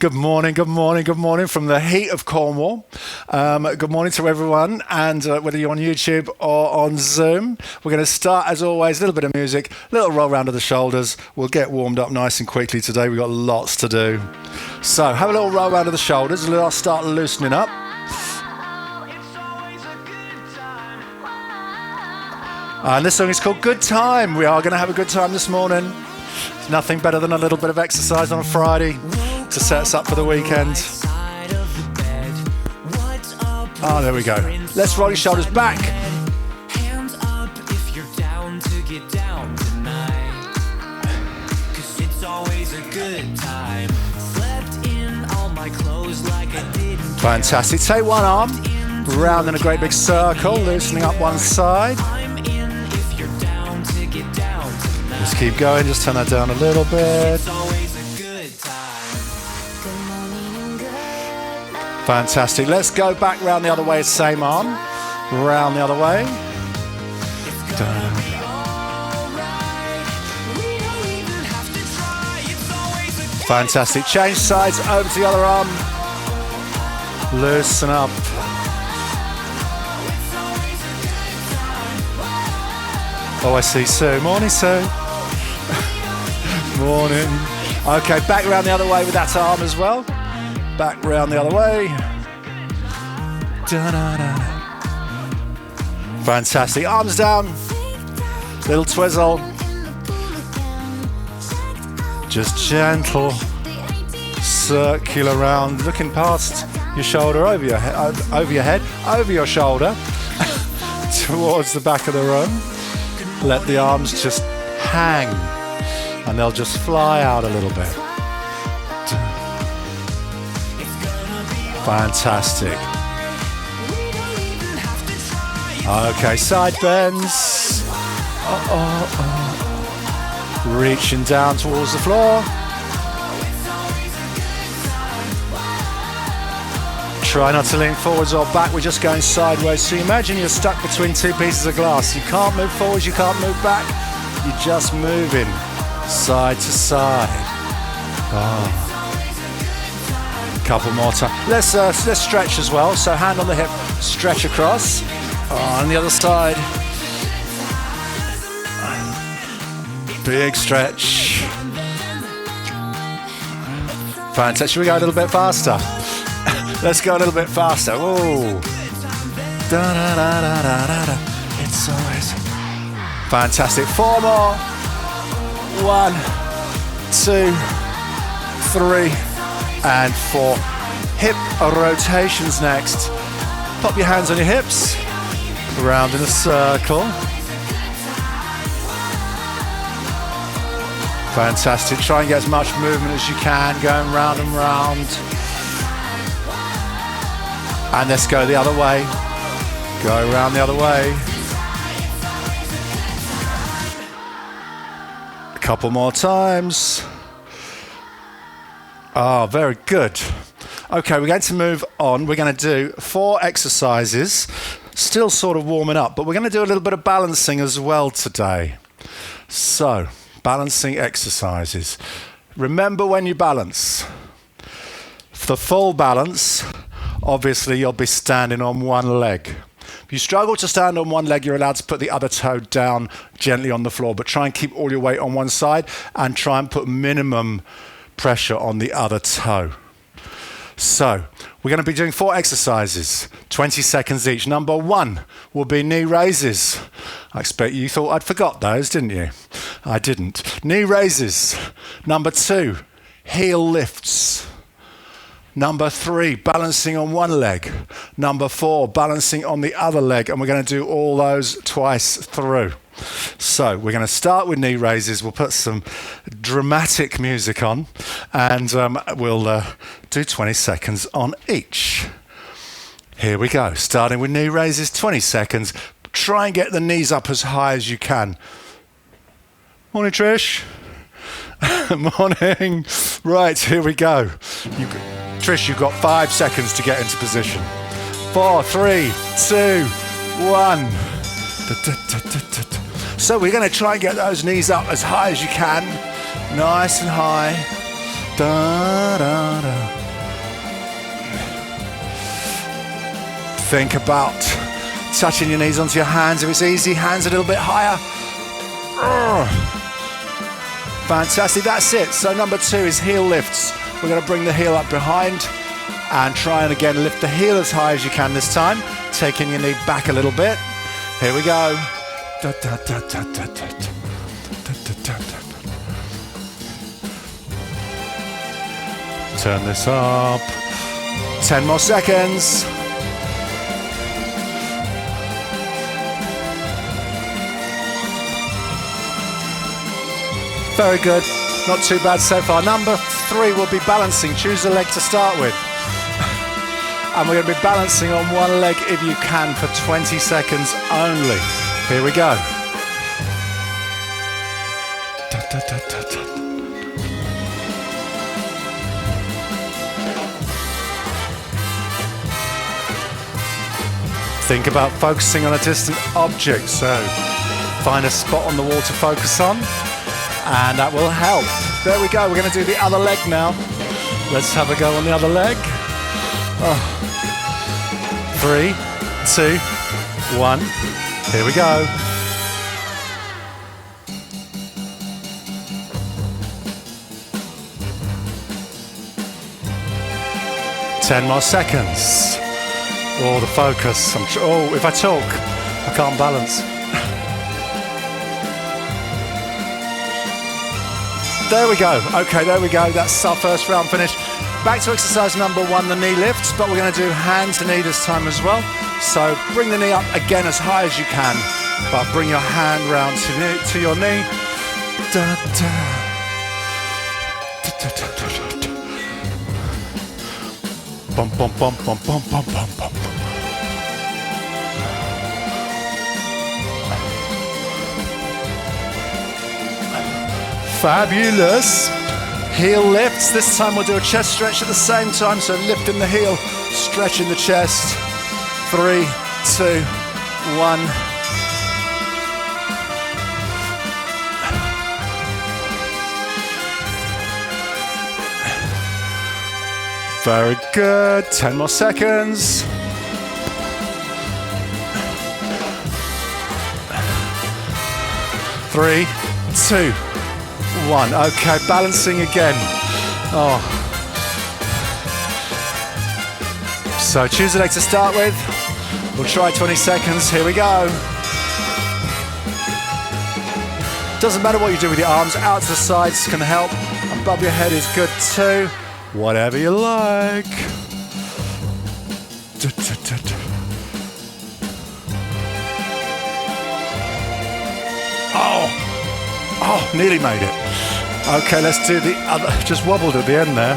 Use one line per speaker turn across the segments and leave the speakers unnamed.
Good morning from the heat of Cornwall. Good morning to everyone, and whether you're on YouTube or on Zoom. We're going to start, as always, a little bit of music, a little roll round of the shoulders. We'll get warmed up nice and quickly today. We've got lots to do. So have a little roll round of the shoulders, and I'll start loosening up. And this song is called Good Time. We are going to have a good time this morning. There's nothing better than a little bit of exercise on a Friday to set us up for the weekend. Oh, there we go. Let's roll your shoulders back.
Hands up if you're down to get down tonight. 'Cause it's always a good time. Slept in all my clothes like I didn't.
Fantastic. Take one arm, round in a great big circle, loosening up one side.
I'm in if you're down to get down tonight.
Just keep going, just turn that down a little bit.
It's always a good time.
Fantastic. Let's go back round the other way, same arm. Round the other way. Fantastic. Change sides, over to the other arm. Loosen up. Oh, I see Sue. Morning, Sue. Morning. Okay, back round the other way with that arm as well. Back round the other way. Da-da-da. Fantastic. Arms down. Little twizzle. Just gentle. Circular round. Looking past your shoulder, over your head, over your shoulder. Towards the back of the room. Let the arms just hang. And they'll just fly out a little bit. Fantastic. Okay, side bends. Reaching down towards the floor. Try not to lean forwards or back, we're just going sideways. So imagine you're stuck between two pieces of glass. You can't move forwards, you can't move back. You're just moving side to side. Couple more times. Let's stretch as well. So hand on the hip, stretch across. On the other side. Big stretch. Fantastic. Should we go a little bit faster? Let's go a little bit faster. Whoa. Da-da-da-da-da-da. It's always fantastic. 4 more. 1, 2, 3. And 4. Hip rotations next. Pop your hands on your hips. Round in a circle. Fantastic. Try and get as much movement as you can, going round and round. And let's go the other way. Go round the other way. A couple more times. Oh, very good. Okay, we're going to move on. We're going to do 4 exercises, still sort of warming up, but we're going to do a little bit of balancing as well today. So, balancing exercises. Remember when you balance. For full balance, obviously you'll be standing on one leg. If you struggle to stand on one leg, you're allowed to put the other toe down gently on the floor, but try and keep all your weight on one side and try and put minimum pressure on the other toe. So we're going to be doing 4 exercises, 20 seconds each. Number 1 will be knee raises. I expect you thought I'd forgot those, didn't you? I didn't. Knee raises. Number 2, heel lifts. Number 3, balancing on one leg. Number 4, balancing on the other leg. And we're going to do all those twice through. So we're going to start with knee raises. We'll put some dramatic music on and we'll do 20 seconds on each. Here we go. Starting with knee raises, 20 seconds. Try and get the knees up as high as you can. Morning, Trish. Morning. Right, here we go. Trish, you've got 5 seconds to get into position. 4, 3, 2, 1. So we're going to try and get those knees up as high as you can. Nice and high. Da, da, da. Think about touching your knees onto your hands. If it's easy, hands a little bit higher. Fantastic, that's it. So number 2 is heel lifts. We're going to bring the heel up behind and try and again lift the heel as high as you can this time, taking your knee back a little bit. Here we go. Turn this up. 10 more seconds. Very good. Not too bad so far. Number 3 will be balancing. Choose a leg to start with. And we're going to be balancing on one leg if you can for 20 seconds only. Here we go. Think about focusing on a distant object. So find a spot on the wall to focus on. And that will help. There we go. We're going to do the other leg now. Let's have a go on the other leg. 3, 2, 1. Here we go. Ten more seconds. Oh, the focus. If I talk, I can't balance. There we go. Okay, there we go. That's our first round finished. Back to exercise number 1, the knee lifts, but we're going to do hand to knee this time as well. So bring the knee up again as high as you can, but bring your hand round to your knee. Bum, bum, bum, bum, bum, bum, bum, bum. Fabulous. Heel lifts. This time we'll do a chest stretch at the same time. So lifting the heel, stretching the chest. 3, 2, 1. Very good. 10 more seconds. 3, 2, 1. Okay, balancing again. Oh. So choose a leg to start with. We'll try 20 seconds. Here we go. Doesn't matter what you do with your arms. Out to the sides can help. Above your head is good too. Whatever you like. Oh, nearly made it. Okay, let's do the other. Just wobbled at the end there.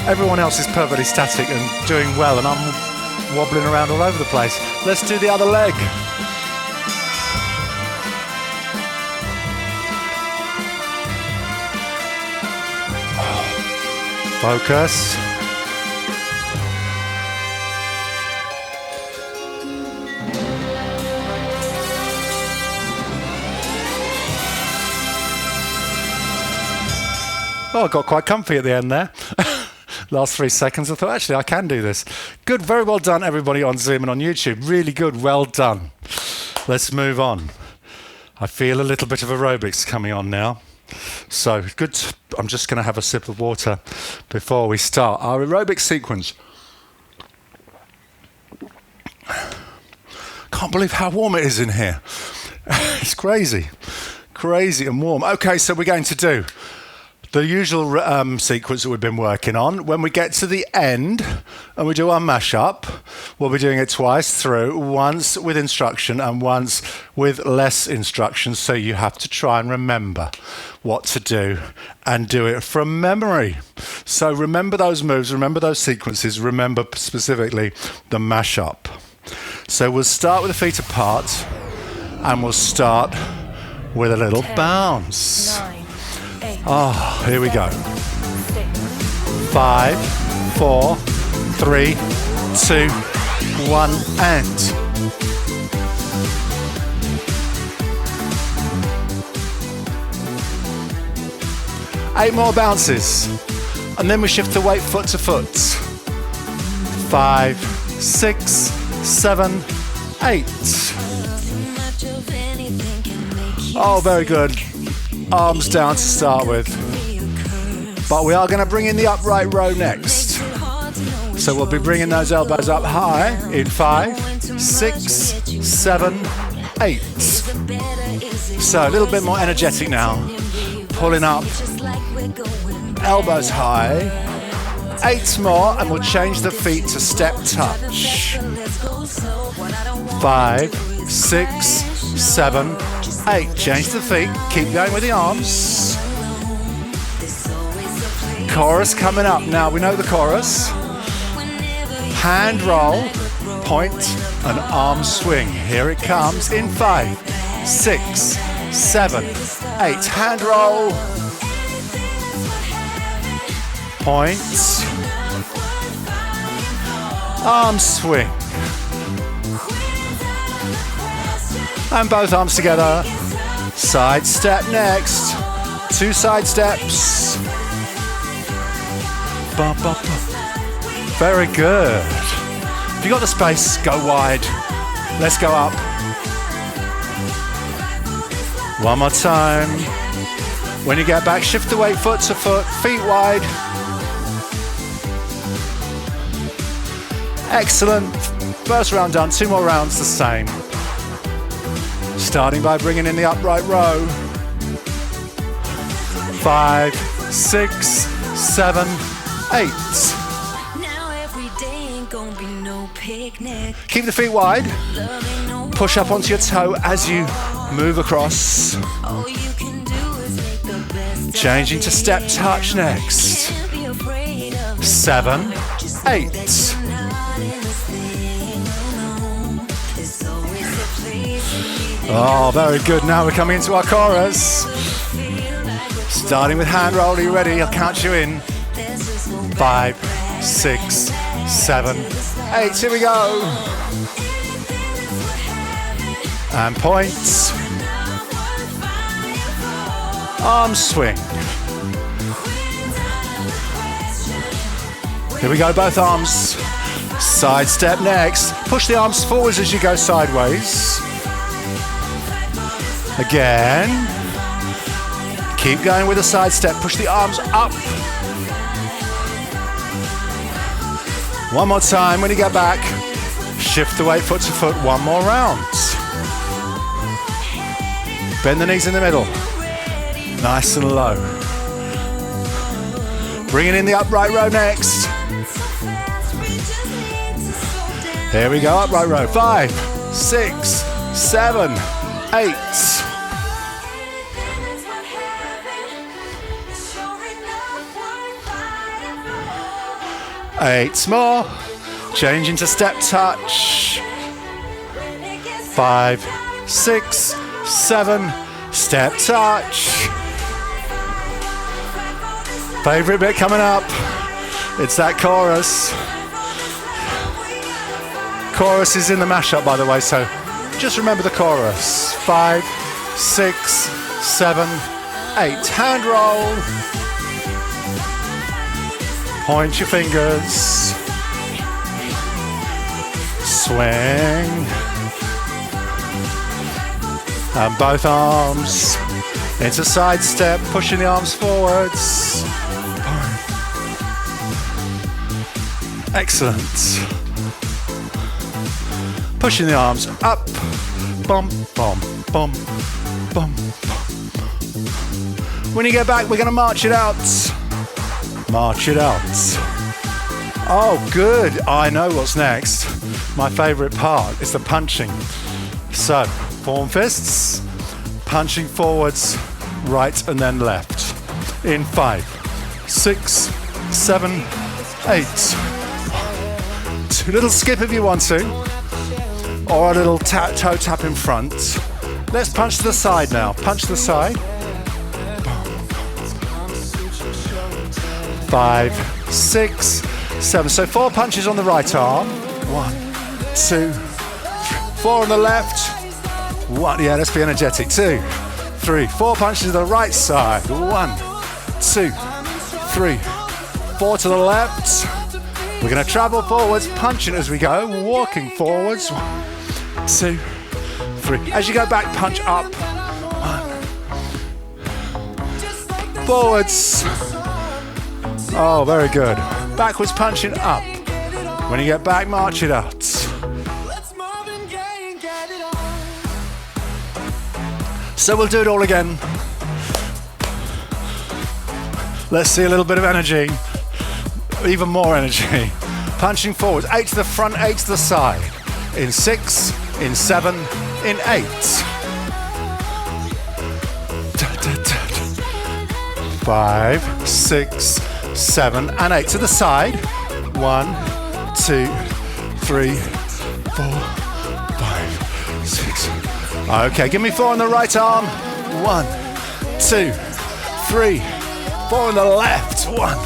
Everyone else is perfectly static and doing well, and I'm wobbling around all over the place. Let's do the other leg. Focus. Oh, I got quite comfy at the end there. Last 3 seconds, I thought, actually, I can do this. Good, very well done, everybody on Zoom and on YouTube. Really good, well done. Let's move on. I feel a little bit of aerobics coming on now. So, good. I'm just going to have a sip of water before we start our aerobic sequence. Can't believe how warm it is in here. It's crazy. Crazy and warm. Okay, so we're going to do the usual sequence that we've been working on. When we get to the end and we do our mash-up, we'll be doing it twice through, once with instruction and once with less instruction, so you have to try and remember what to do and do it from memory. So remember those moves, remember those sequences, remember specifically the mash-up. So we'll start with the feet apart and we'll start with a little
10,
bounce.
9, 8,
Oh, here we go.
6,
5, 4, 3, 2, 1, and. Eight more bounces. And then we shift the weight foot to foot. 5, 6, 7, 8. Oh, very good. Arms down to start with. But we are going to bring in the upright row next. So we'll be bringing those elbows up high in 5, 6, 7, 8. So a little bit more energetic now. Pulling up, elbows high. 8 more, and we'll change the feet to step touch. 5, 6, 7, 8. Change the feet. Keep going with the arms. Chorus coming up. Now we know the chorus. Hand roll, point, and arm swing. Here it comes in 5, 6, 7, 8. Hand roll, point, arm swing. And both arms together. Side step next. 2 side steps. Bum, bum, bum. Very good. If you got the space, go wide. Let's go up. One more time. When you get back, shift the weight foot to foot, feet wide. Excellent. First round done, 2 more rounds the same. Starting by bringing in the upright row. 5, 6, 7, 8. Keep the feet wide. Push up onto your toe as you move across. Changing to step touch next. 7, 8. Oh, very good. Now we're coming into our chorus. Starting with hand roll. Are you ready? I'll count you in. 5, 6, 7, 8. Here we go. And points. Arm swing. Here we go, both arms. Side step next. Push the arms forwards as you go sideways. Again. Keep going with the side step. Push the arms up. One more time. When you get back, shift the weight foot to foot. 1 more round. Bend the knees in the middle. Nice and low. Bringing in the upright row next. Here we go, upright row. 5, 6, 7, 8. 8 more. Change into step touch. 5, 6, 7. Step touch. Favorite bit coming up. It's that chorus. Chorus is in the mashup, by the way, so just remember the chorus. 5, 6, 7, 8. Hand roll. Point your fingers. Swing. And both arms into side step, pushing the arms forwards. Excellent. Pushing the arms up. Bum, bum, bum, bum, bum. When you get back, we're going to march it out. March it out. Oh, good. I know what's next. My favorite part is the punching. So, form fists, punching forwards, right and then left. In 5, 6, 7, 8. 2 little skip if you want to, or a little toe tap in front. Let's punch to the side now. Punch to the side. 5, 6, 7. So 4 punches on the right arm. 1, 2, 4 on the left. 1. Yeah, let's be energetic. 2, 3, 4 punches to the right side. 1, 2, 3, 4 to the left. We're going to travel forwards, punching as we go, walking forwards. 1, 2, 3. As you go back, punch up. 1. Forwards. Oh, very good. Backwards, punching up. When you get back, march it out. So we'll do it all again. Let's see a little bit of energy. Even more energy. Punching forwards. 8 to the front, 8 to the side. In 6, in 7, in 8. 5, 6, 7, and 8 to the side. 1, 2, 3, 4, 5, 6. Okay, give me 4 on the right arm. 1, 2, 3, 4 on the left. 1,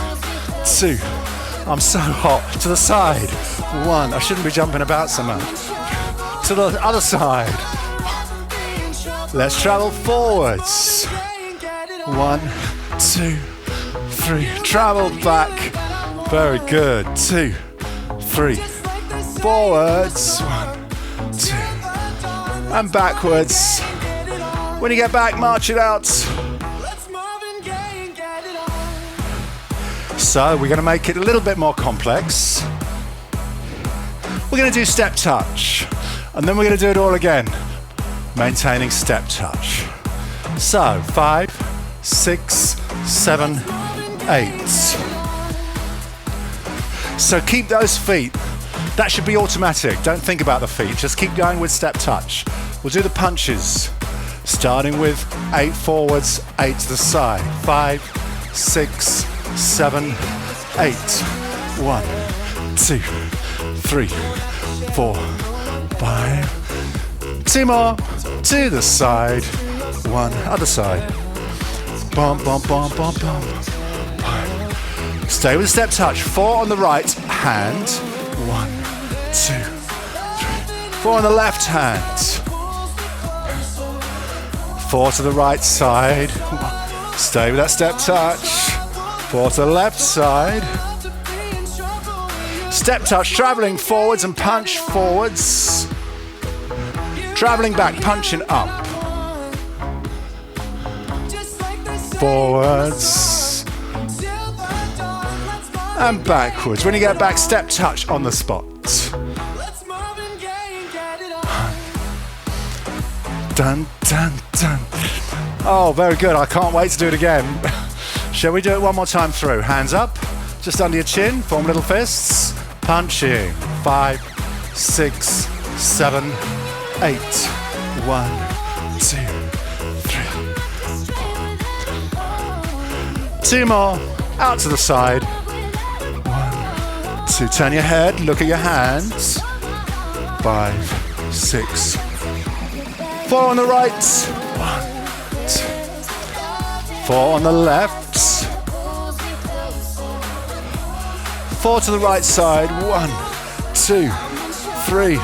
2. I'm so hot. To the side. 1. I shouldn't be jumping about so much. To the other side. Let's travel forwards. 1, 2, 3. Travel back. Very good. 2, 3. Forwards. 1, 2. And backwards. When you get back, march it out. So we're going to make it a little bit more complex. We're going to do step touch. And then we're going to do it all again. Maintaining step touch. So 5, 6, 7, 8. So keep those feet. That should be automatic. Don't think about the feet. Just keep going with step touch. We'll do the punches. Starting with 8 forwards, 8 to the side. 5, 6, 7, 8. 1, 2, 3, 4, 5. 2 more. To the side. 1, other side. Bum, bum, bum, bum, bum. 5. Stay with step touch. 4 on the right hand. 1, 2, 3. 4 on the left hand. 4 to the right side. Stay with that step touch. 4 to the left side. Step touch, traveling forwards and punch forwards. Traveling back, punching up. Forwards. And backwards. When you get back, step touch on the spot. Dun, dun, dun. Oh, very good. I can't wait to do it again. Shall we do it one more time through? Hands up, just under your chin, form little fists. Punching. 5, 6, 7, 8. 1, 2, 3, 4. 2 more. Out to the side. 1, 2. Turn your head. Look at your hands. 5, 6. 4 on the right. 1, 2. 4 on the left. 4 to the right side. 1, 2, 3.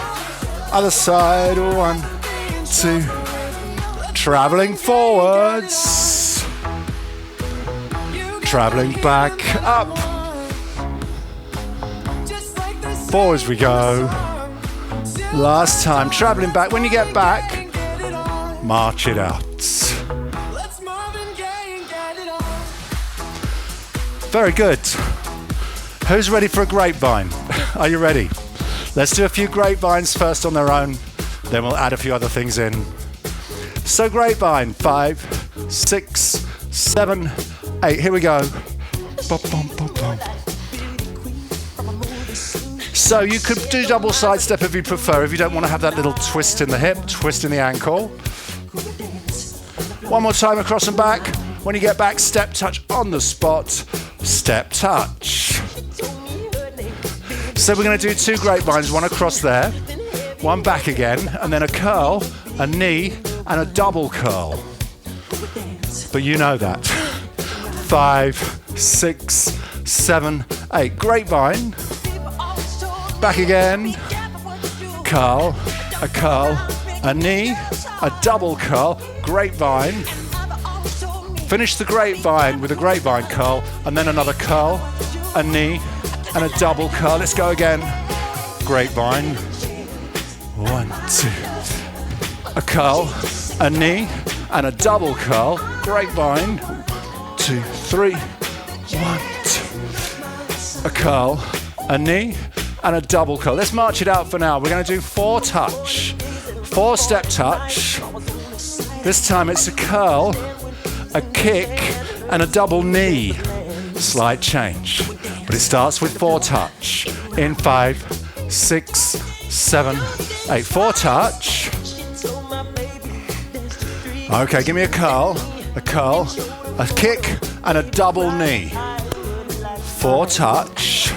Other side. 1, 2. Traveling forwards. Traveling back up. Forwards we go. Last time. Traveling back. When you get back, march it out. Very good. Who's ready for a grapevine? Are you ready? Let's do a few grapevines first on their own, then we'll add a few other things in. So grapevine, 5, 6, 7, 8. Here we go. Bum, bum, bum, bum. So you could do double side step if you prefer, if you don't want to have that little twist in the hip, twist in the ankle. One more time across and back. When you get back, step touch on the spot. Step touch. So we're going to do 2 grapevines, one across there, one back again, and then a curl, a knee, and a double curl. But you know that. 5, 6, 7, 8. Grapevine. Back again. Curl, a knee, a double curl, grapevine. Finish the grapevine with a grapevine curl, and then another curl, a knee, and a double curl. Let's go again. Grapevine. 1, 2. A curl, a knee, and a double curl. Grapevine. 2, 3. 1, 2. A curl, a knee, and a double curl. Let's march it out for now. We're going to do 4 touch. 4-step touch. This time it's a curl, a kick, and a double knee. Slight change. But it starts with 4 touch. In 5, 6, 7, 8. 4 touch. Okay, give me a curl, a kick, and a double knee. 4 touch.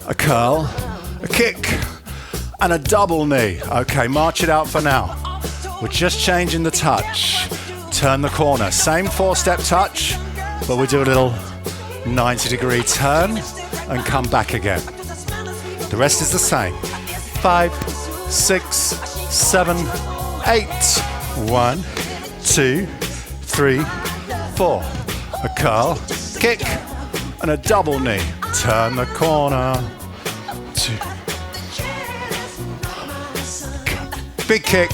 A curl, a kick, and a double knee. Okay, march it out for now. We're just changing the touch. Turn the corner. Same 4-step touch, but we do a little 90-degree turn and come back again. The rest is the same. 5, 6, 7, 8. 1, 2, 3, 4. A curl, kick, and a double knee. Turn the corner. 2. Big kick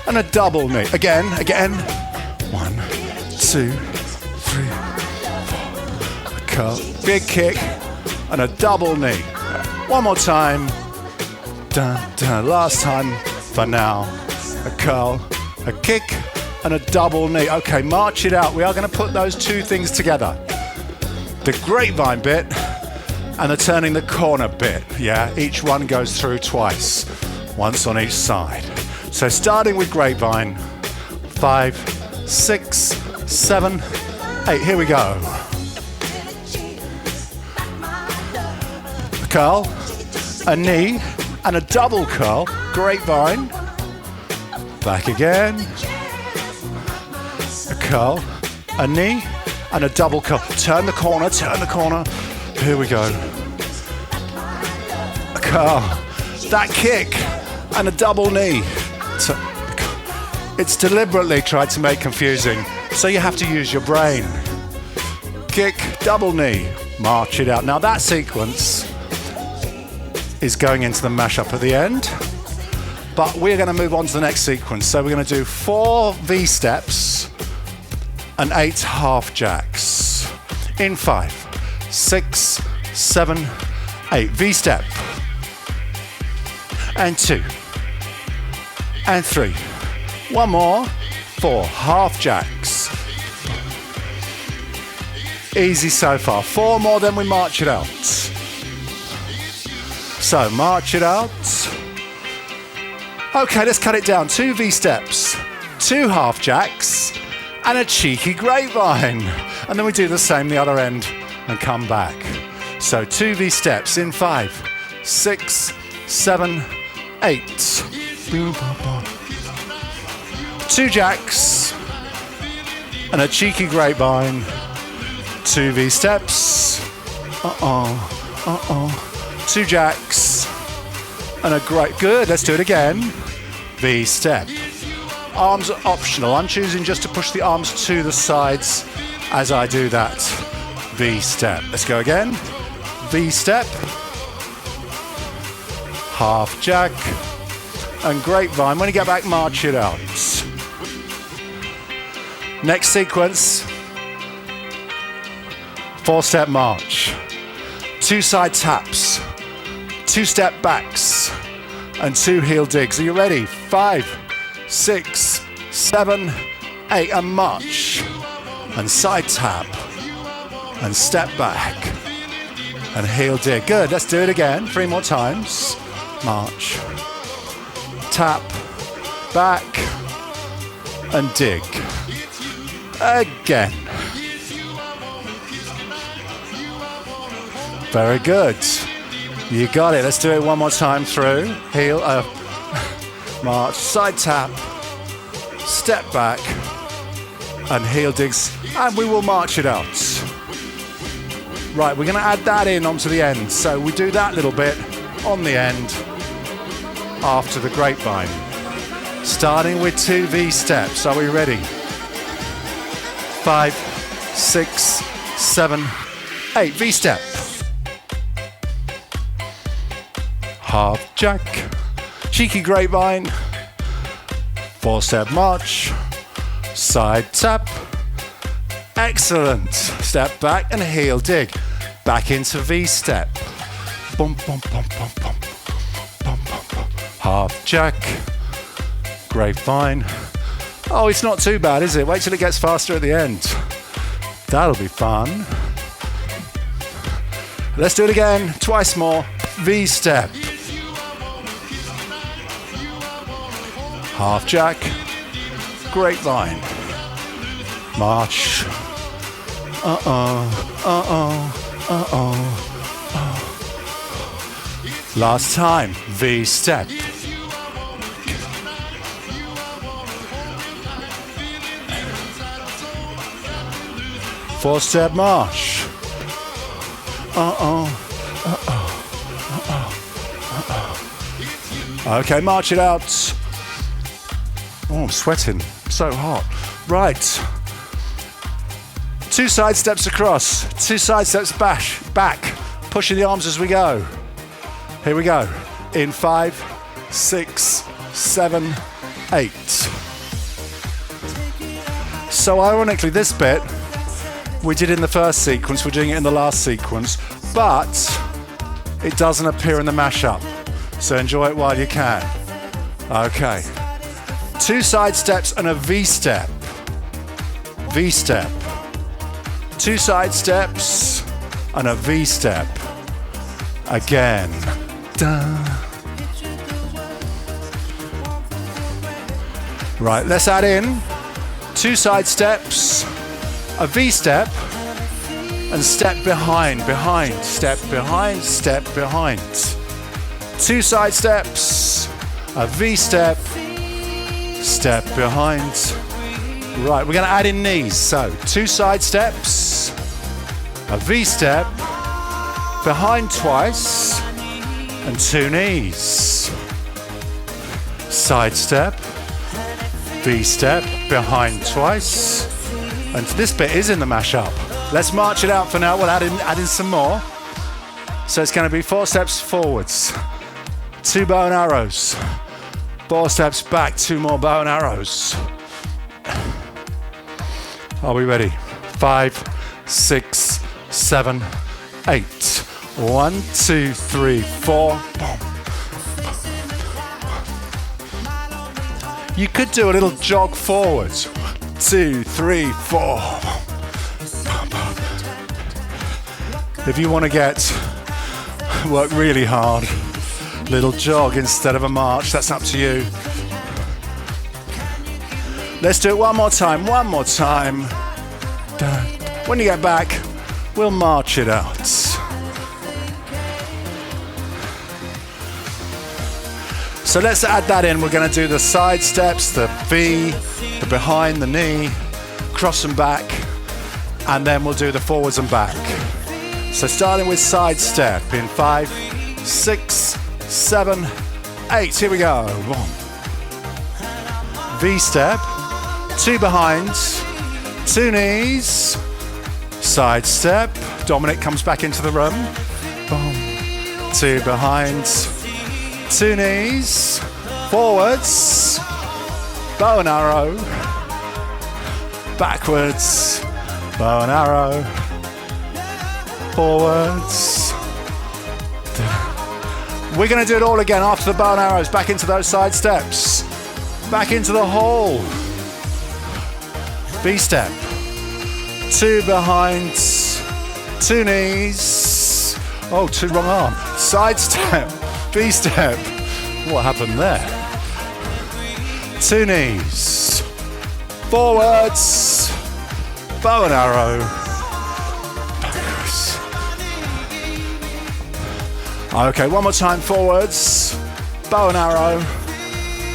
and a double knee. Again. 1, 2, 3, 4. A curl, big kick, and a double knee. One more time. Dun, dun. Last time for now. A curl, a kick, and a double knee. Okay, march it out. We are going to put those 2 things together. The grapevine bit and the turning the corner bit. Yeah, each one goes through twice. Once on each side. So starting with grapevine. 5, 6, 7, 8. Here we go. A curl, a knee, and a double curl. Grapevine. Back again. A curl, a knee, and a double curl. Turn the corner. Here we go. A curl, that kick, and a double knee. It's deliberately tried to make confusing, so you have to use your brain. Kick, double knee, march it out. Now that sequence is going into the mashup at the end. But we're going to move on to the next sequence. So we're going to do 4 V-steps and 8 half jacks. In 5, 6, 7, 8. V-step. And 2. And 3. One more. 4 half jacks. Easy so far. 4 more, then we march it out. So march it out. Okay, let's cut it down. 2 V-steps, 2 half jacks, and a cheeky grapevine. And then we do the same the other end and come back. So 2 V-steps in 5, 6, 7, 8. 2 jacks and a cheeky grapevine. 2 V-steps. 2 jacks and a great. Good, let's do it again. V-step. Arms are optional. I'm choosing just to push the arms to the sides as I do that. V-step. Let's go again. V-step. Half jack. And grapevine. When you get back, march it out. Next sequence. 4-step march. 2 side taps. 2 step backs. And 2 heel digs. Are you ready? 5, 6, 7, 8. And march. And side tap. And step back. And heel dig. Good. Let's do it again. 3 more times. March. Tap. Back. And dig. Again. Very good. You got it. Let's do it one more time through. Heel, march, side tap, step back, and heel digs, and we will march it out. Right, we're going to add that in onto the end. So we do that little bit on the end after the grapevine. Starting with 2 V steps. Are we ready? 5, 6, 7, 8, V-step. Half jack, cheeky grapevine, 4-step march, side tap, excellent. Step back and heel dig, back into V-step. Bum, bum, bum, bum, bum. Bum, bum, bum. Half jack, grapevine. Oh, it's not too bad, is it? Wait till it gets faster at the end. That'll be fun. Let's do it again, twice more. V-step. Half jack, grapevine. March. Last time, V-step. 4-step march. Okay, march it out. Oh, I'm sweating. So hot. Right. 2 side steps across. 2 side steps back. Pushing the arms as we go. Here we go. In 5, 6, 7, 8. So ironically, this bit we did in the first sequence, we're doing it in the last sequence, but it doesn't appear in the mashup. So enjoy it while you can. Okay. 2 side steps and a V-step. V-step. 2 side steps and a V-step. Again. Dun. Right, let's add in 2 side steps, a V-step, and step behind, step behind, step behind. 2 side steps, a V-step, step behind. Right, we're going to add in knees. So 2 side steps, a V-step, behind twice, and 2 knees. Side step, V-step, behind twice. And this bit is in the mashup. Let's march it out for now. We'll add in some more. So it's going to be 4 steps forwards, 2 bow and arrows, 4 steps back, 2 more bow and arrows. Are we ready? 5, 6, 7, 8. 1, 2, 3, 4. Boom. You could do a little jog forwards. 2, 3, 4. If you want to work really hard, little jog instead of a march, that's up to you. Let's do it one more time. When you get back, we'll march it out. So let's add that in. We're going to do the side steps, the V, the behind, the knee, cross and back, and then we'll do the forwards and back. So starting with side step in 5, 6, 7, 8. Here we go. 1. V step, 2 behind, 2 knees, side step. Dominic comes back into the room. Boom. 2 behind, 2 knees, forwards, bow and arrow, backwards, bow and arrow, forwards. We're going to do it all again after the bow and arrows, back into those side steps, back into the hole. V-step, 2 behind, 2 knees, oh, 2 wrong arm, side step, V-step. What happened there? 2 knees. Forwards. Bow and arrow. Backwards. Okay, one more time. Forwards. Bow and arrow.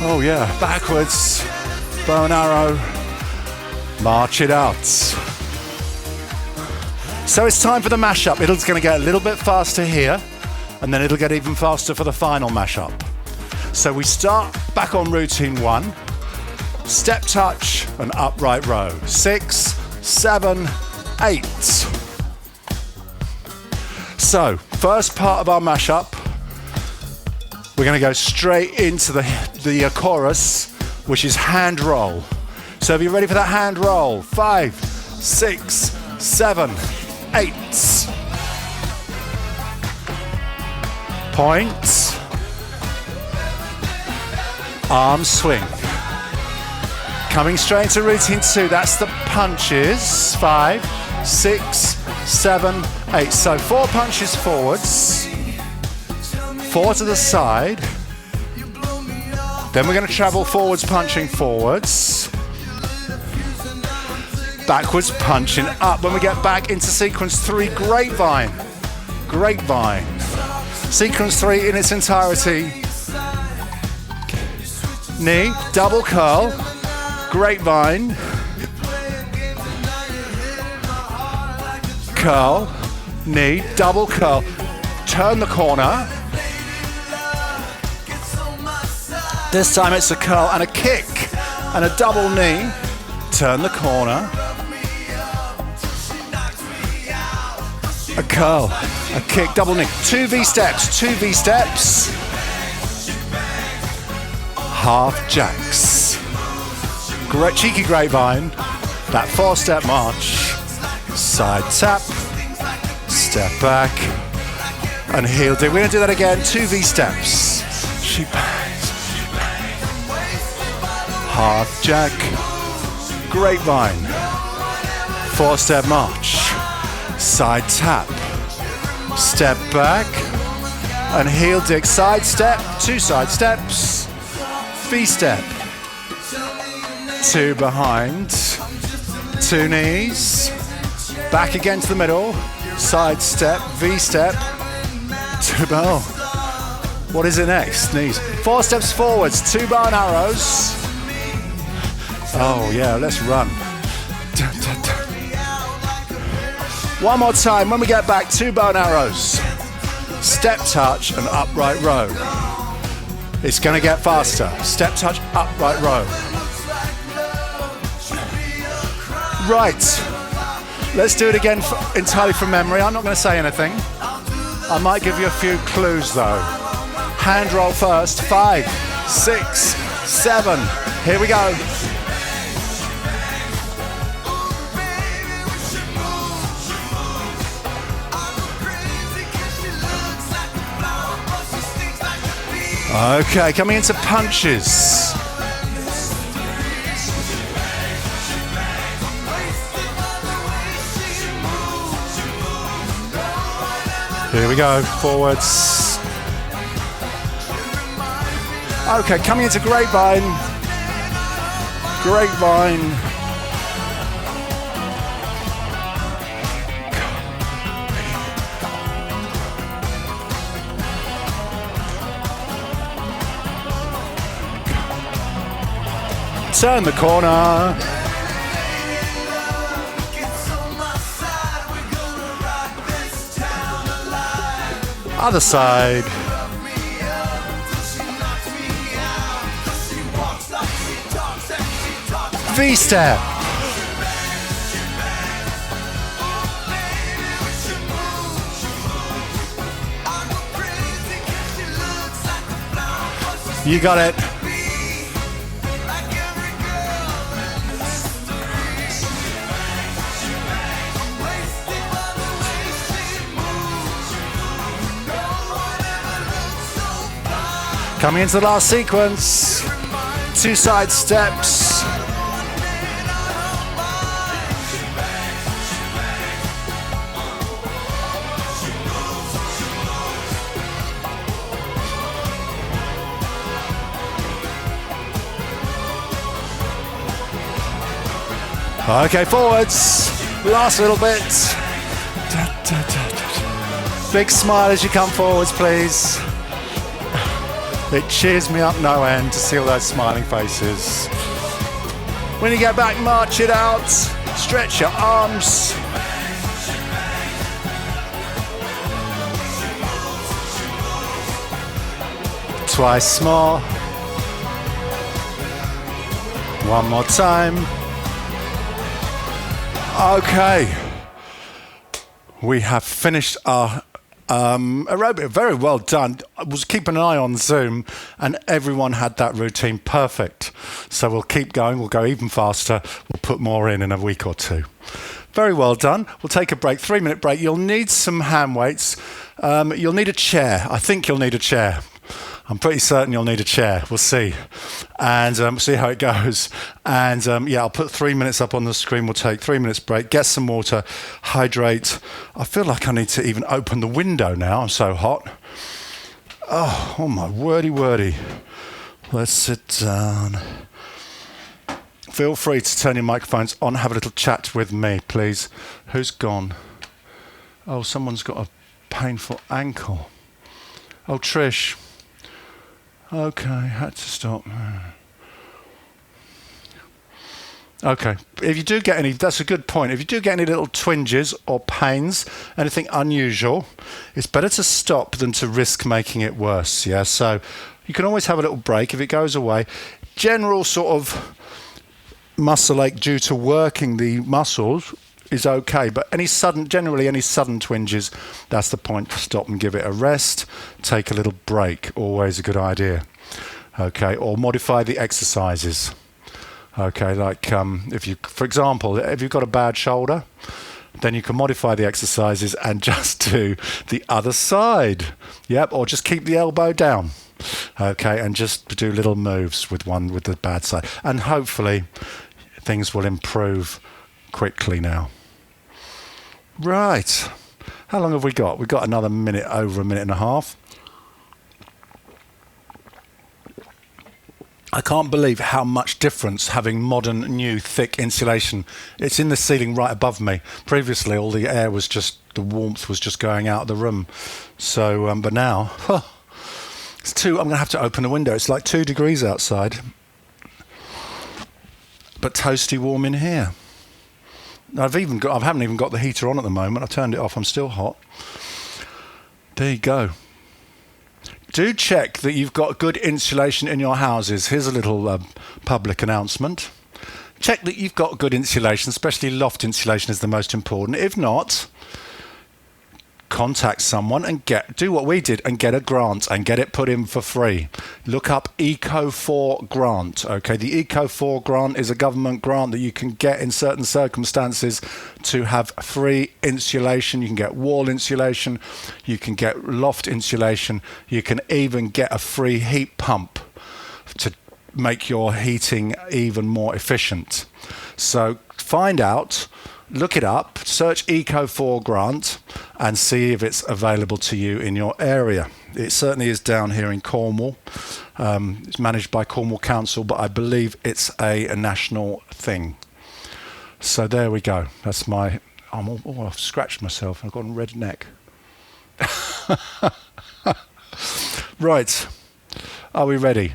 Oh yeah. Backwards. Bow and arrow. March it out. So it's time for the mashup. It's going to get a little bit faster here, and then it'll get even faster for the final mashup. So we start back on routine 1, step touch and upright row. 6, 7, 8. So, first part of our mashup, we're going to go straight into the chorus, which is hand roll. So if you're ready for that hand roll, 5, 6, 7, 8. Point. Arm swing. Coming straight into routine 2, that's the punches. 5, 6, 7, 8. So 4 punches forwards, 4 to the side. Then we're going to travel forwards, punching forwards. Backwards, punching up. When we get back into sequence 3, grapevine. Grapevine. Sequence 3 in its entirety. Knee, double curl, grapevine, curl, knee, double curl, turn the corner. This time it's a curl and a kick and a double knee, turn the corner, a curl, a kick, double knee, 2 V-steps, 2 V-steps. Half jacks. Great cheeky grapevine. That 4-step march. Side tap. Step back. And heel dig. We're going to do that again. 2 V-steps. She bangs. Half jack. Grapevine. 4-step march. Side tap. Step back. And heel dig. Side step. 2 side steps. V-step, 2 behind, 2 knees, back again to the middle, side step, V-step, 2 bow. What is it next? Knees. 4 steps forwards, 2 bow and arrows. Oh yeah, let's run. One more time, when we get back, 2 bow and arrows. Step touch and upright row. It's going to get faster. Step touch, upright row. Right. Let's do it again entirely from memory. I'm not going to say anything. I might give you a few clues though. Hand roll first. 5, 6, 7. Here we go. Okay, coming into punches. Here we go, forwards. Okay, coming into grapevine. Grapevine. Turn the corner. Other side. V-step. You got it. Coming into the last sequence, 2 side steps. Okay, forwards, last little bit. Big smile as you come forwards, please. It cheers me up no end to see all those smiling faces. When you get back, march it out. Stretch your arms. Twice more. One more time. Okay. We have finished our Aerobic, very well done. I was keeping an eye on Zoom and everyone had that routine perfect. So we'll keep going, we'll go even faster, we'll put more in a week or two. Very well done. We'll take a break, 3-minute break. You'll need some hand weights. You'll need a chair. I think you'll need a chair. I'm pretty certain you'll need a chair. We'll see. And we'll see how it goes. And yeah, I'll put 3 minutes up on the screen. We'll take 3 minutes break, get some water, hydrate. I feel like I need to even open the window now. I'm so hot. Oh my wordy. Let's sit down. Feel free to turn your microphones on, have a little chat with me, please. Who's gone? Oh, someone's got a painful ankle. Oh, Trish. Okay, had to stop. Okay, if you do get any, that's a good point. If you do get any little twinges or pains, anything unusual, it's better to stop than to risk making it worse, yeah? So you can always have a little break if it goes away. General sort of muscle ache due to working the muscles is okay, but generally any sudden twinges, that's the point to stop and give it a rest. Take a little break, always a good idea. Okay, or modify the exercises. Okay, like for example, if you've got a bad shoulder, then you can modify the exercises and just do the other side. Yep, or just keep the elbow down. Okay, and just do little moves with the bad side, and hopefully things will improve quickly now. Right. How long have we got? We've got another minute, over a minute and a half. I can't believe how much difference having modern, new, thick insulation. It's in the ceiling right above me. Previously, all the air was the warmth was just going out of the room. So, but now, it's I'm going to have to open the window. It's like 2 degrees outside. But toasty warm in here. I haven't even got the heater on at the moment. I turned it off. I'm still hot. There you go. Do check that you've got good insulation in your houses. Here's a little public announcement. Check that you've got good insulation, especially loft insulation is the most important. If not, contact someone and do what we did and get a grant and get it put in for free. Look up Eco4 grant. Okay, the Eco4 grant is a government grant that you can get in certain circumstances to have free insulation. You can get wall insulation, you can get loft insulation, you can even get a free heat pump to make your heating even more efficient. So find out. Look it up, search Eco4 grant and see if it's available to you in your area. It certainly is down here in Cornwall. It's managed by Cornwall Council, but I believe it's a national thing. So there we go. That's I've scratched myself. I've got a red neck. Right. Are we ready?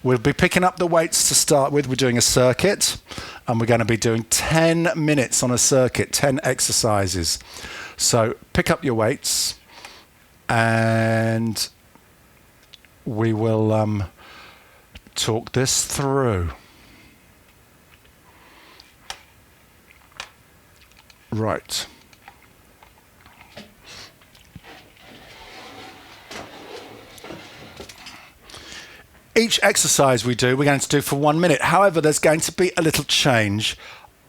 We'll be picking up the weights to start with. We're doing a circuit and we're going to be doing 10 minutes on a circuit, 10 exercises. So pick up your weights and we will talk this through. Right. Each exercise we're going to do for 1 minute. However, there's going to be a little change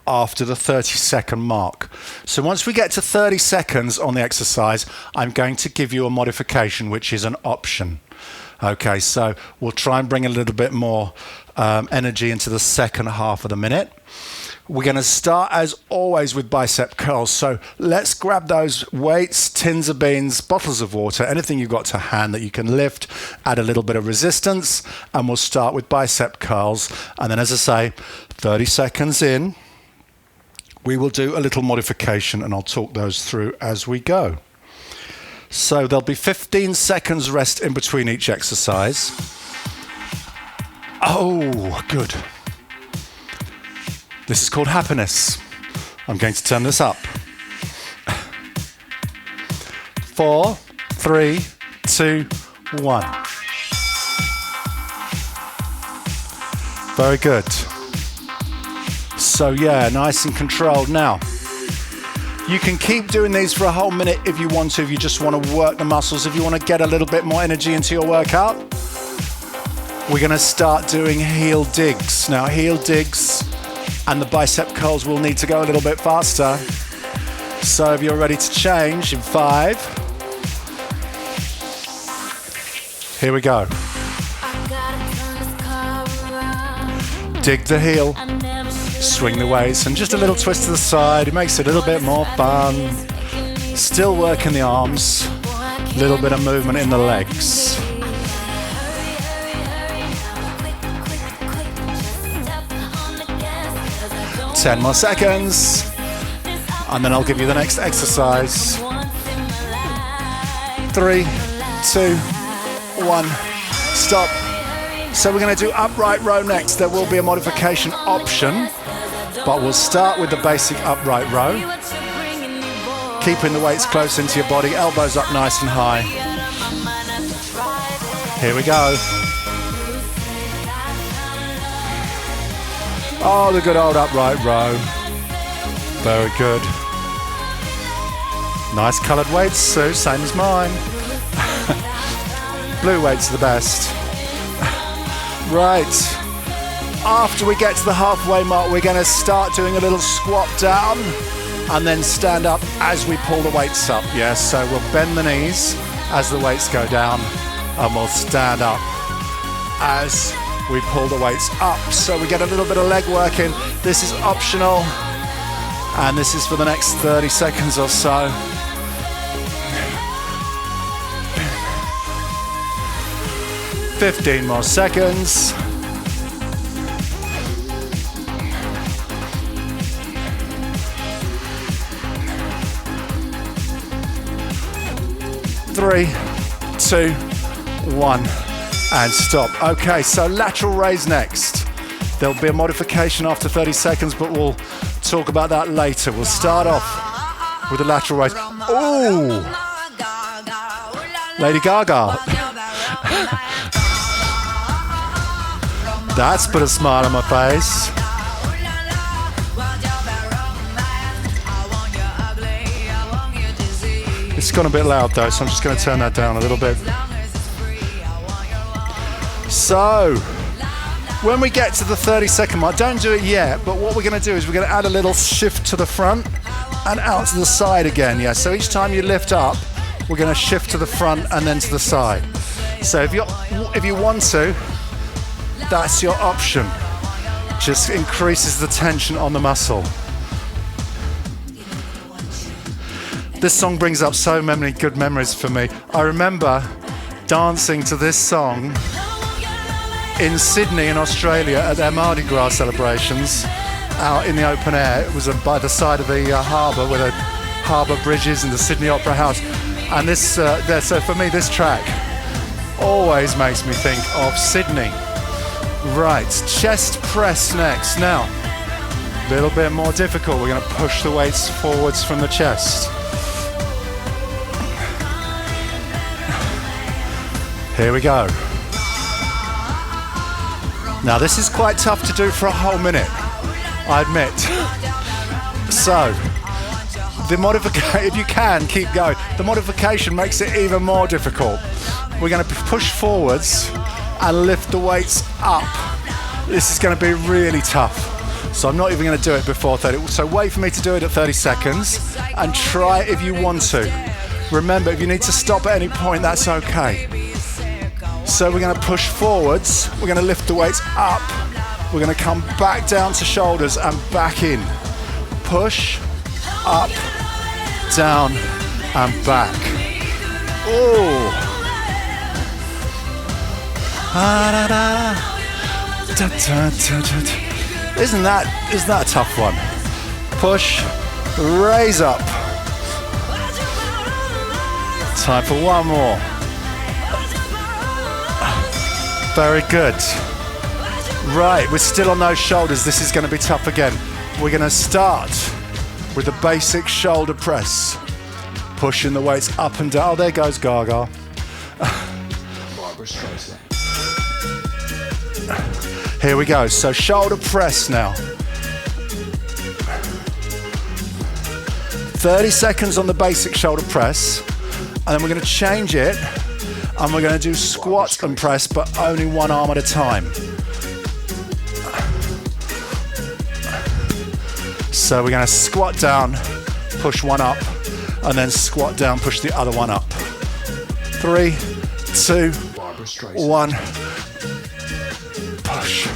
after the 30-second mark. So once we get to 30 seconds on the exercise, I'm going to give you a modification, which is an option. Okay, so we'll try and bring a little bit more energy into the second half of the minute. We're going to start, as always, with bicep curls. So let's grab those weights, tins of beans, bottles of water, anything you've got to hand that you can lift, add a little bit of resistance, and we'll start with bicep curls. And then, as I say, 30 seconds in, we will do a little modification, and I'll talk those through as we go. So there'll be 15 seconds rest in between each exercise. Oh, good. This is called happiness. I'm going to turn this up. 4, 3, 2, 1. Very good. So yeah, nice and controlled. Now, You can keep doing these for a whole minute if you want to, if you just want to work the muscles, if you want to get a little bit more energy into your workout. We're going to start doing heel digs. Now, heel digs and the bicep curls will need to go a little bit faster. So if you're ready to change in 5, here we go. Dig the heel, swing the weights, and just a little twist to the side. It makes it a little bit more fun. Still working the arms, a little bit of movement in the legs. 10 more seconds, and then I'll give you the next exercise. 3, 2, 1, stop. So we're going to do upright row next. There will be a modification option, but we'll start with the basic upright row. Keeping the weights close into your body, elbows up nice and high. Here we go. Oh, the good old upright row. Very good. Nice coloured weights, Sue, same as mine. Blue weights are the best. Right. After we get to the halfway mark, we're going to start doing a little squat down and then stand up as we pull the weights up. Yes, so we'll bend the knees as the weights go down and we'll stand up as we pull the weights up. So we get a little bit of leg work in. This is optional, and this is for the next 30 seconds or so. "15 more seconds. Three, 2, 1. And stop. Okay, so lateral raise next. There'll be a modification after 30 seconds, but we'll talk about that later. We'll start off with a lateral raise. Ooh! Lady Gaga. That's put a smile on my face. It's gone a bit loud though, so I'm just going to turn that down a little bit. So, when we get to the 30-second mark, don't do it yet, but what we're going to do is we're going to add a little shift to the front and out to the side again. Yeah, so each time you lift up, we're going to shift to the front and then to the side. So if you want to, that's your option. Just increases the tension on the muscle. This song brings up so many good memories for me. I remember dancing to this song in Sydney in Australia at their Mardi Gras celebrations out in the open air. It was by the side of the harbour with the harbour bridges and the Sydney Opera House. And this, so for me, this track always makes me think of Sydney. Right, chest press next. Now, a little bit more difficult. We're going to push the weights forwards from the chest. Here we go. Now this is quite tough to do for a whole minute, I admit. So, the modification, if you can, keep going. The modification makes it even more difficult. We're going to push forwards and lift the weights up. This is going to be really tough. So I'm not even going to do it before 30. So wait for me to do it at 30 seconds and try it if you want to. Remember, if you need to stop at any point, that's okay. So we're going to push forwards, we're going to lift the weights up, we're going to come back down to shoulders and back in. Push, up, down, and back. Oh! Isn't that a tough one? Push, raise up. Time for one more. Very good. Right, we're still on those shoulders. This is going to be tough again. We're going to start with the basic shoulder press. Pushing the weights up and down. Oh, there goes Gaga. Here we go. So shoulder press now. 30 seconds on the basic shoulder press, and then we're going to change it, and we're going to do squat and press, but only one arm at a time. So we're going to squat down, push one up, and then squat down, push the other one up. 3, 2, 1. Push.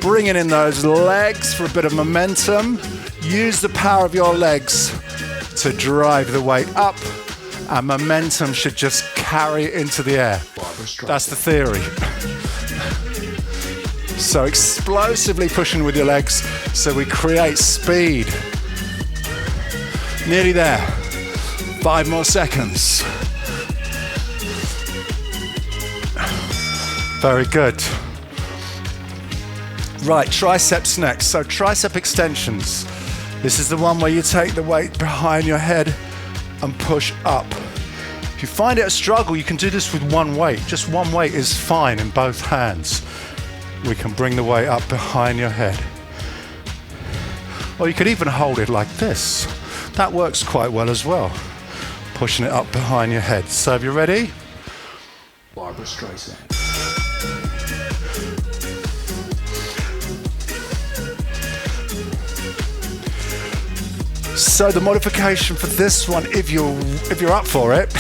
Bringing in those legs for a bit of momentum. Use the power of your legs to drive the weight up, and momentum should just carry it into the air. That's the theory. So explosively pushing with your legs so we create speed. Nearly there. 5 more seconds. Very good. Right, triceps next. So tricep extensions. This is the one where you take the weight behind your head and push up. If you find it a struggle, you can do this with one weight. Just one weight is fine in both hands. We can bring the weight up behind your head. Or you could even hold it like this. That works quite well as well. Pushing it up behind your head. So if you're ready? Barbara Streisand. So the modification for this one, if you're up for it,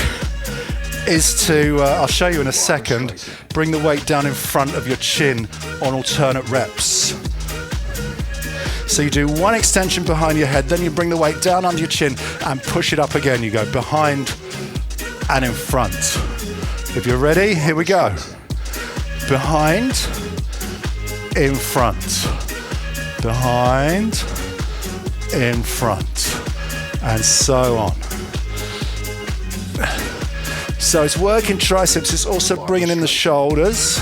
is to, I'll show you in a second, bring the weight down in front of your chin on alternate reps. So you do one extension behind your head, then you bring the weight down under your chin and push it up again. You go behind and in front. If you're ready, here we go. Behind, in front. Behind, in front. And so on. So it's working triceps, it's also bringing in the shoulders,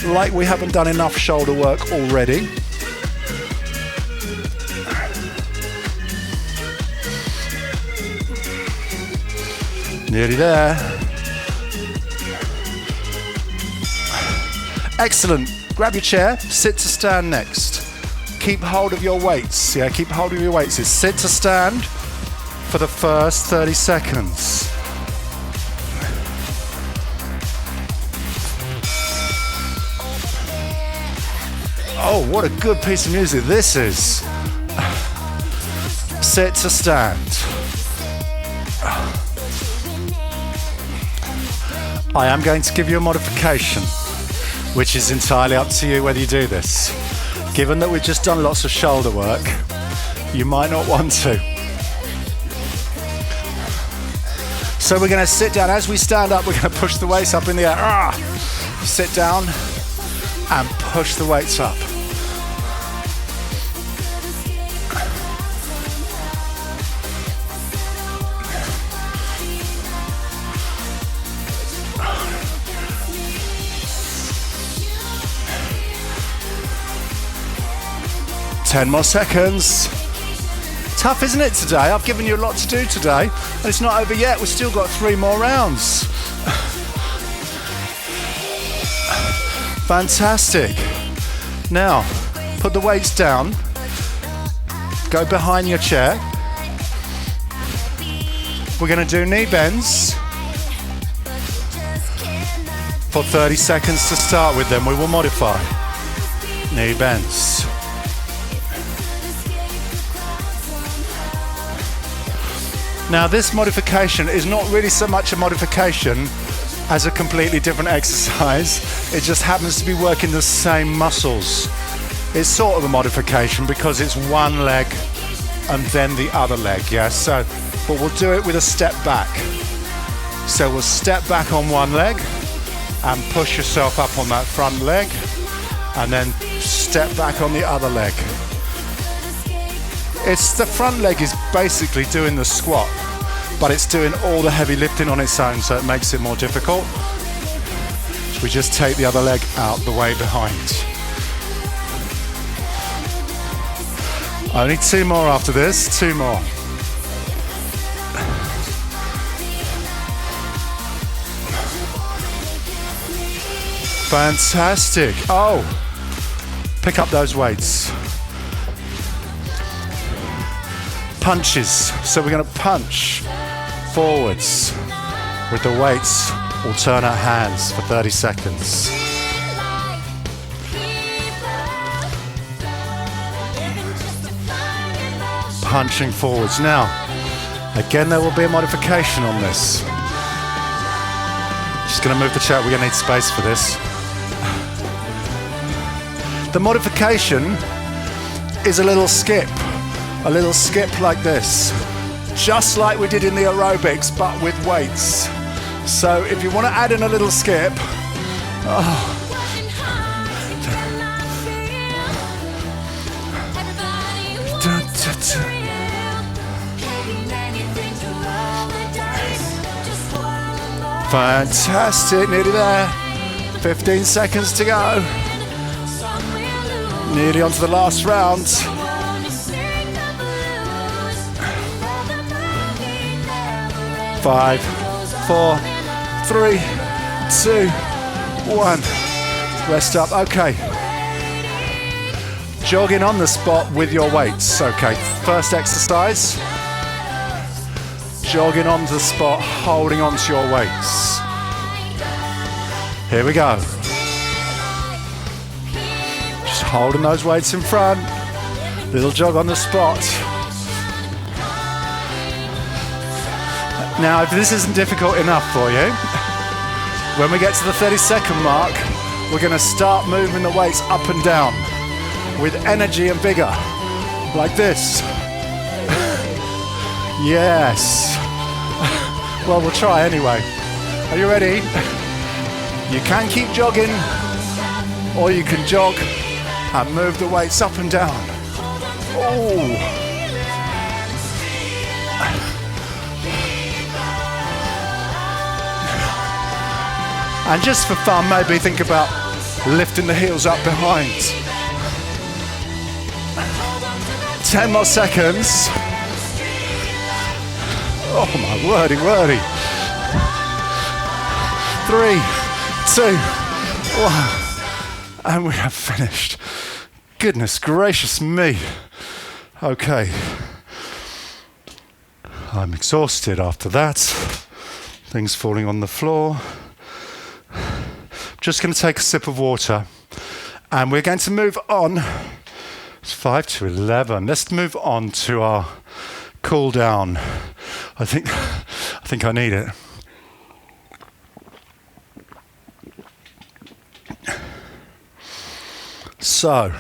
like we haven't done enough shoulder work already. Nearly there. Excellent. Grab your chair, sit to stand next. Keep hold of your weights. Yeah, keep hold of your weights. It's sit to stand for the first 30 seconds. Oh, what a good piece of music this is. Sit to stand. I am going to give you a modification, which is entirely up to you whether you do this. Given that we've just done lots of shoulder work, you might not want to. So we're going to sit down. As we stand up, we're going to push the weights up in the air. Sit down and push the weights up. Ten more seconds. Tough, isn't it, today? I've given you a lot to do today, and it's not over yet. We've still got 3 more rounds. Fantastic. Now, put the weights down. Go behind your chair. We're going to do knee bends for 30 seconds to start with, then we will modify. Knee bends. Now this modification is not really so much a modification as a completely different exercise. It just happens to be working the same muscles. It's sort of a modification because it's one leg and then the other leg, yeah? So, but we'll do it with a step back. So we'll step back on one leg and push yourself up on that front leg and then step back on the other leg. It's the front leg is basically doing the squat, but it's doing all the heavy lifting on its own, so it makes it more difficult. We just take the other leg out the way behind. Only 2 more after this, 2 more. Fantastic. Oh, pick up those weights. punches. So we're going to punch forwards with the weights, alternate hands for 30 seconds. Punching forwards. Now, again, there will be a modification on this. Just going to move the chair. We're going to need space for this. The modification is a little skip like this, just like we did in the aerobics, but with weights. So if you want to add in a little skip, fantastic, nearly there. 15 seconds to go. Nearly onto the last round. 5, 4, 3, 2, 1. Rest up. Okay. Jogging on the spot with your weights. Okay. First exercise. Jogging on the spot, holding on to your weights. Here we go. Just holding those weights in front. Little jog on the spot. Now, if this isn't difficult enough for you, when we get to the 30-second mark, we're going to start moving the weights up and down with energy and vigor, like this. Yes. Well, we'll try anyway. Are you ready? You can keep jogging, or you can jog and move the weights up and down. Oh. And just for fun, maybe think about lifting the heels up behind. 10 more seconds. Oh my wordy. 3, 2, 1. And we have finished. Goodness gracious me. Okay. I'm exhausted after that. Things falling on the floor. Just going to take a sip of water, and we're going to move on. It's 5 to 11. Let's move on to our cool down. I think I need it. So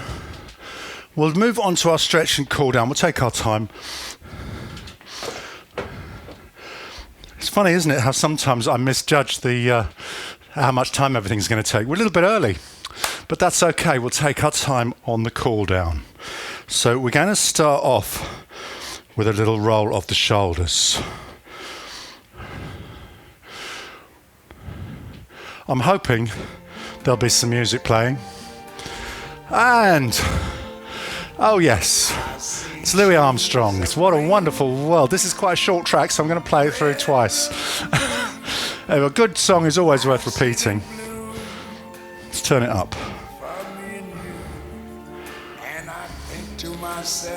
we'll move on to our stretch and cool down. We'll take our time. It's funny, isn't it, how sometimes I misjudge the how much time everything's going to take. We're a little bit early, but that's okay. We'll take our time on the cool down. So we're going to start off with a little roll of the shoulders. I'm hoping there'll be some music playing. And, oh yes, it's Louis Armstrong. What a wonderful world. This is quite a short track, so I'm going to play it through twice. Anyway, a good song is always worth repeating. Let's turn it up.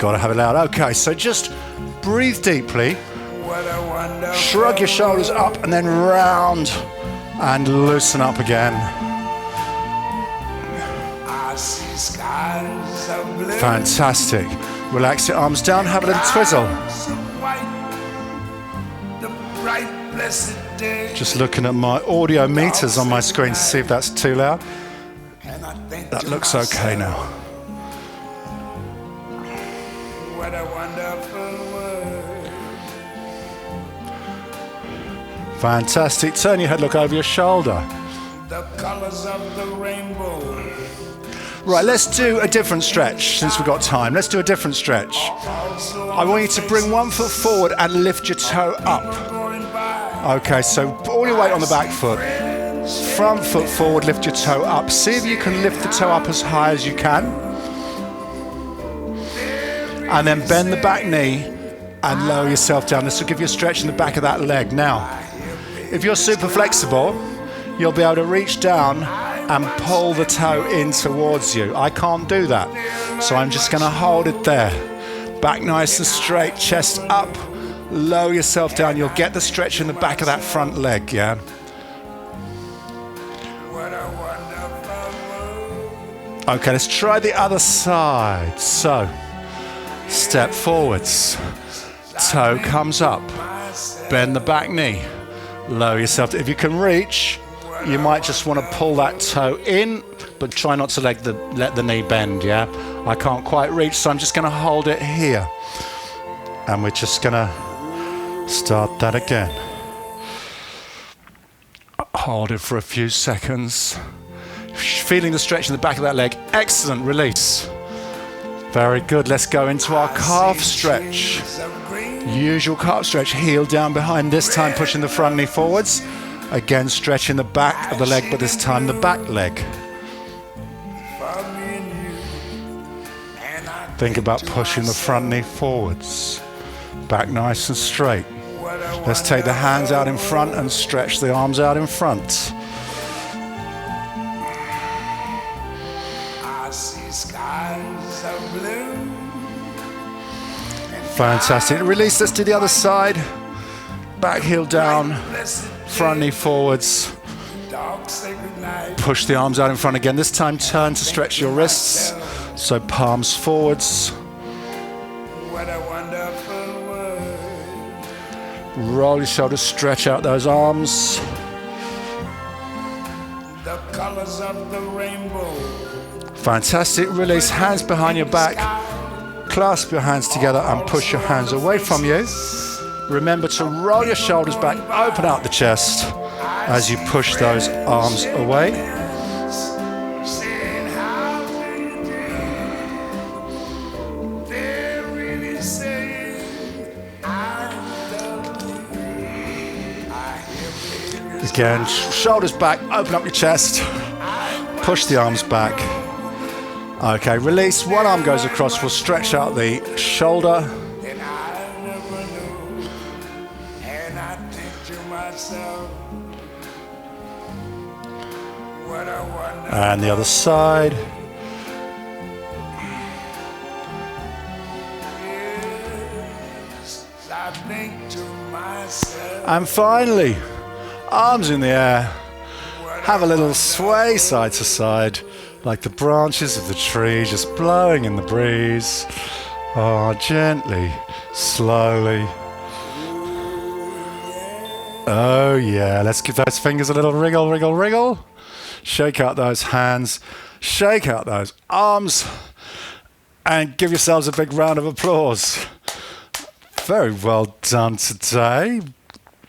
Gotta have it loud. Okay, so just breathe deeply. Shrug your shoulders up and then round and loosen up again. Fantastic. Relax your arms down, have a little twizzle. Just looking at my audio meters on my screen to see if that's too loud. That looks okay now. What a wonderful world. Fantastic. Turn your head, look over your shoulder. The colors of the rainbow. Right, let's do a different stretch since we've got time. Let's do a different stretch. I want you to bring one foot forward and lift your toe up. Okay, so all your weight on the back foot. Front foot forward, lift your toe up. See if you can lift the toe up as high as you can. And then bend the back knee and lower yourself down. This will give you a stretch in the back of that leg. Now, if you're super flexible, you'll be able to reach down and pull the toe in towards you. I can't do that, so I'm just going to hold it there. Back nice and straight, chest up. Lower yourself down. You'll get the stretch in the back of that front leg, yeah? Okay, let's try the other side. So, step forwards. Toe comes up. Bend the back knee. Lower yourself. If you can reach, you might just want to pull that toe in, but try not to let the knee bend, yeah? I can't quite reach, so I'm just going to hold it here. And we're just going to start that again. Hold it for a few seconds. Feeling the stretch in the back of that leg. Excellent, release. Very good. Let's go into our calf stretch. Usual calf stretch, heel down behind, this time pushing the front knee forwards. Again, stretching the back of the leg, but this time the back leg. Think about pushing the front knee forwards. Back nice and straight. Let's take the hands out in front and stretch the arms out in front. Fantastic. Release, let's do the other side. Back heel down, front knee forwards. Push the arms out in front again. This time turn to stretch your wrists. So palms forwards. Roll your shoulders, stretch out those arms. The colors of the rainbow. Fantastic. Release, hands behind your back. Clasp your hands together and push your hands away from you. Remember to roll your shoulders back, open out the chest as you push those arms away. Again, shoulders back, open up your chest, push the arms back. Okay, release, one arm goes across, we'll stretch out the shoulder. And the other side. And finally, arms in the air. Have a little sway side to side, like the branches of the tree just blowing in the breeze. Oh, gently, slowly. Oh yeah, let's give those fingers a little wriggle, wriggle, wriggle. Shake out those hands, shake out those arms, and give yourselves a big round of applause. Very well done today.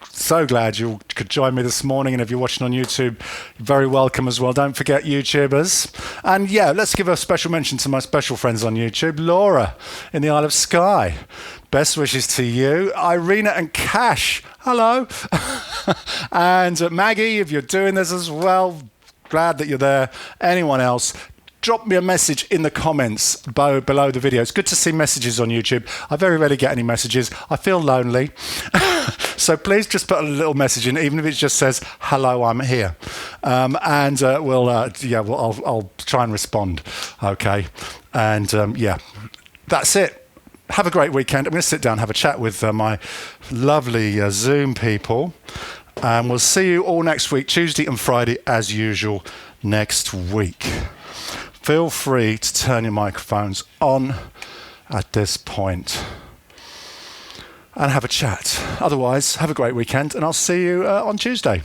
So glad you could join me this morning, and if you're watching on YouTube, you're very welcome as well. Don't forget YouTubers. And yeah, let's give a special mention to my special friends on YouTube. Laura in the Isle of Skye. Best wishes to you. Irina and Cash, hello. And Maggie, if you're doing this as well, glad that you're there. Anyone else, drop me a message in the comments below the video. It's good to see messages on YouTube. I very rarely get any messages. I feel lonely. So please just put a little message in, even if it just says, hello, I'm here. And I'll try and respond. Okay. And yeah, that's it. Have a great weekend. I'm going to sit down and have a chat with my lovely Zoom people. And we'll see you all next week, Tuesday and Friday, as usual, next week. Feel free to turn your microphones on at this point and have a chat. Otherwise, have a great weekend, and I'll see you on Tuesday.